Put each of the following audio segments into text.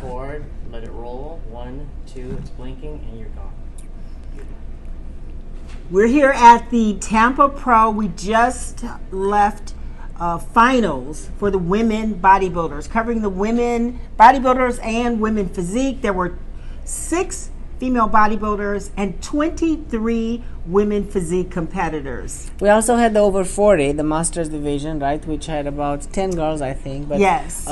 forward, let it roll. 1, 2, it's blinking, and you're gone. We're here at the Tampa Pro. We just left finals for the women bodybuilders, covering the women bodybuilders and women physique. There were 6 female bodybuilders and 23 women physique competitors. We also had the over 40, the masters division, right, which had about 10 girls, I think. But, yes.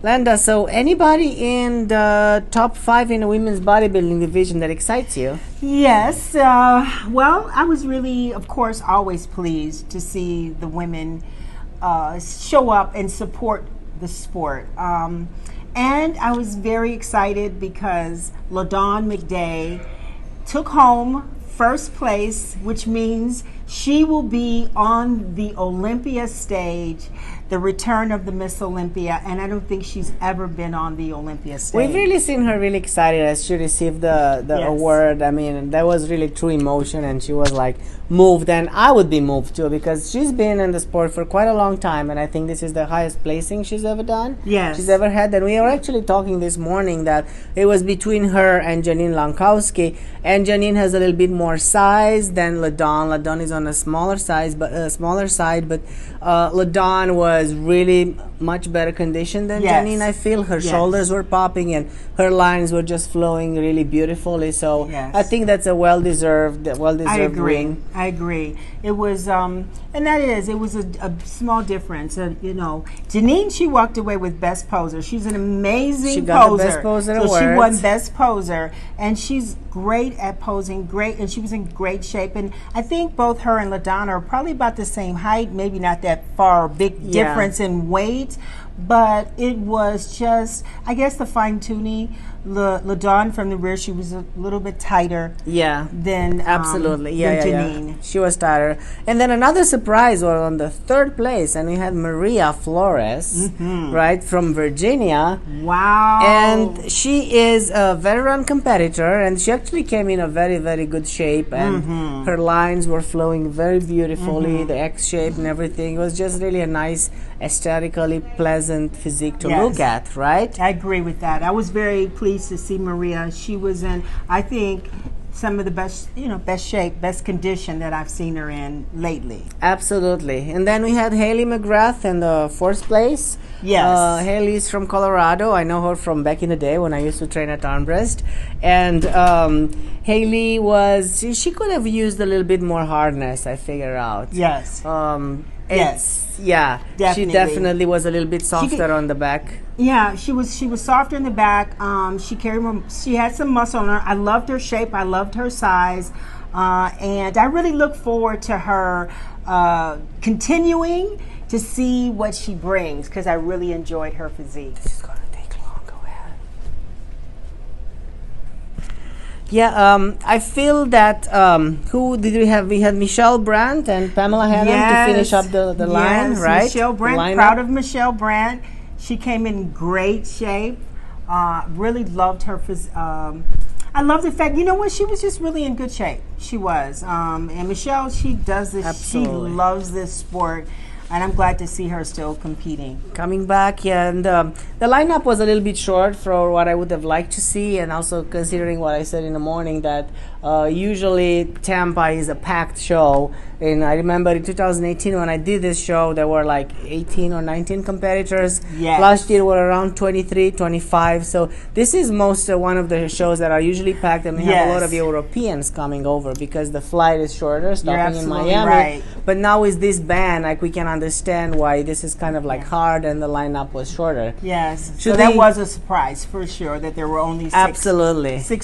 Lenda, so anybody in the top 5 in the women's bodybuilding division that excites you? Yes. Well, I was really, of course, always pleased to see the women show up and support the sport. And I was very excited because LaDawn McDay took home first place, which means she will be on the Olympia stage, the return of the Miss Olympia, and I don't think she's ever been on the Olympia stage. We've really seen her really excited as she received the Yes. award. I mean, that was really true emotion, and she was like moved, and I would be moved too, because she's been in the sport for quite a long time, and I think this is the highest placing she's ever done. Yes. She's ever had. And we were actually talking this morning that it was between her and Janine Lankowski, and Janine has a little bit more size than LaDawn. LaDawn is on a smaller side, but LaDawn was really much better conditioned than Yes. Janine. I feel her Yes. shoulders were popping and her lines were just flowing really beautifully. So Yes. I think that's a well-deserved I agree. win. I agree. It was, and that is, it was a small difference. You know, Janine, she walked away with Best Poser. She's an amazing She got poser. the Best Poser so she award. won Best Poser, and she's great at posing. Great, and she was in great shape. And I think both her and LaDawn are probably about the same height. Maybe not that far, big difference in weight, but it was just, I guess, the fine tuning. LaDawn from the rear, she was a little bit tighter. Yeah. Than Absolutely. than Yeah. Janine. She was tighter. And then another surprise was on the 3rd place, and we had Maria Flores, right, from Virginia. Wow. And she is a veteran competitor, and she actually came in a very, very good shape, and her lines were flowing very beautifully, the X shape and everything. It was just really a nice, aesthetically pleasant physique to look at, right? I agree with that. I was very pleased to see Maria. She was in, I think, some of the best, best shape, best condition that I've seen her in lately. Absolutely. And then we had Haley McGrath in the 4th place. Yes. Haley's from Colorado. I know her from back in the day when I used to train at Armbrest. And Haley was, she could have used a little bit more hardness, I figure out. Yes. Yes. Yeah. Definitely. She definitely was a little bit softer on the back. Yeah, she was softer in the back. She had some muscle on her. I loved her shape. I loved her size. And I really look forward to her continuing to see what she brings, because I really enjoyed her physique. This is going to take long. Go ahead. Yeah, I feel that, who did we have? We had Michelle Brandt and Pamela Haddon to finish up the line, right? Michelle Brandt, proud of Michelle Brandt. She came in great shape. Really loved her. I love the fact, she was just really in good shape. She was. And Michelle, she does this. Absolutely. She loves this sport. And I'm glad to see her still competing. Coming back, yeah, and the lineup was a little bit short for what I would have liked to see, and also considering what I said in the morning that usually Tampa is a packed show. And I remember in 2018 when I did this show, there were like 18 or 19 competitors. Yes. Last year were around 23, 25. So this is one of the shows that are usually packed, and we have a lot of Europeans coming over because the flight is shorter, stopping in Miami. Right. But now with this ban, like, we can understand why this is kind of like hard and the lineup was shorter. Yes. So that was a surprise for sure that there were only six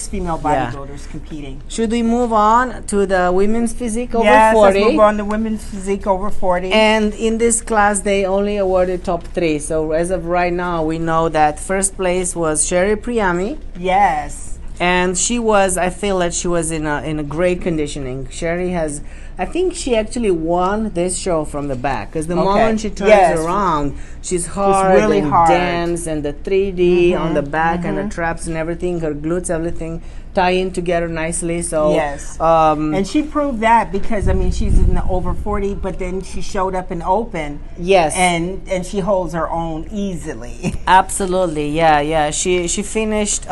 female bodybuilders competing. Should we move on to the women's physique over 40? Yes, let's move on to women's physique over 40. And in this class, they only awarded top 3. So as of right now, we know that first place was Sherry Priami. Yes. And she was, I feel that she was in a great conditioning. Sherry has I think she actually won this show from the back, because the Okay. moment she turns Yes. around, she's hard really and hard. dense, and the 3D on the back and the traps and everything, her glutes, everything tie in together nicely. So Yes. And she proved that because, I mean, she's in the over 40, but then she showed up in open. yes, And she holds her own easily. absolutely, yeah. She finished.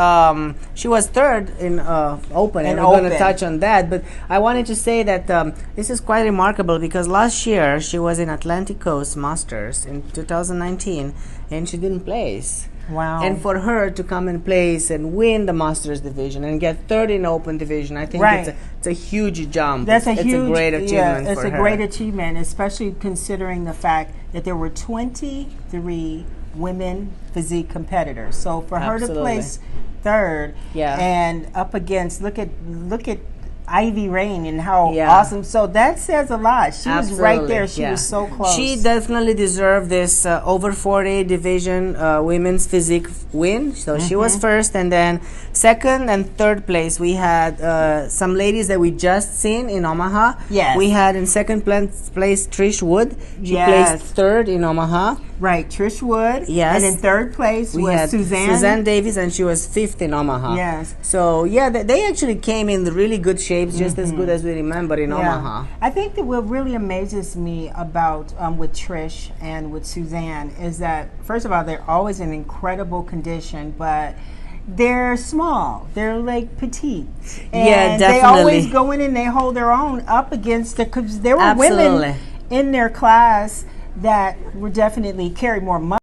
She was third in open, and In we're going to open. touch on that. But I wanted to say that this is quite remarkable, because last year she was in Atlantic Coast Masters in 2019, and she didn't place. Wow. And for her to come in place and win the Masters division and get third in open division, I think Right. it's a huge jump. That's it's a huge, a great achievement yeah, it's for a her. great achievement, especially considering the fact that there were 23 women physique competitors. So for her to Absolutely. place third, Yeah. and up against, look at Ivy Rain and how Yeah. awesome. So that says a lot. She was right Absolutely, there. She yeah. was so close. She definitely deserved this over 40 division women's physique win. So she was first, and then second and third place we had some ladies that we just seen in Omaha. Yes. We had in second place Trish Wood. She Yes. placed third in Omaha. Right, Trish Wood. Yes. And in third place We was had Suzanne. Davis, and she was fifth in Omaha. Yes. So yeah, they actually came in really good shapes, just as good as we remember in Omaha. I think that what really amazes me about with Trish and with Suzanne is that, first of all, they're always in incredible condition, but they're small. They're like petite. And Yeah, they always definitely. go in and they hold their own up against the, because there were Absolutely. women in their class that were definitely carried more muscle.